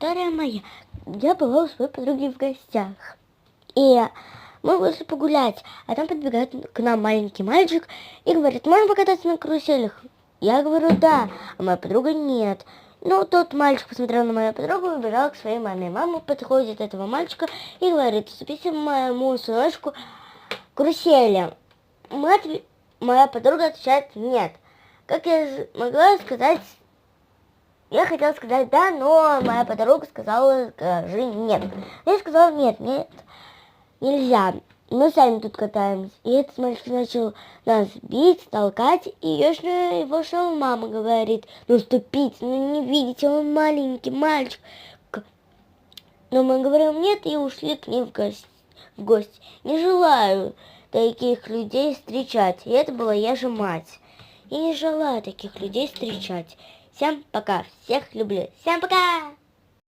история моя. Я была у своей подруги в гостях. И мы вышли погулять, а там подбегает к нам маленький мальчик и говорит: можно покататься на каруселях? Я говорю: да, а моя подруга: нет. Ну, тот мальчик посмотрел на мою подругу и убежал к своей маме. Мама подходит этого мальчика и говорит: уступите моему сыночку карусели. Моя подруга отвечает: нет. Как я могла сказать? Я хотела сказать да, но моя подруга сказала: скажи нет. Я сказала: нет, нельзя. Мы сами тут катаемся. И этот мальчик начал нас бить, толкать. И его шел мама, говорит: ну ступите, ну не видите, он маленький мальчик. Но мы говорим нет и ушли к ним в гости. Не желаю таких людей встречать. И это была я же мать. И не желаю таких людей встречать. Всем пока. Всех люблю. Всем пока!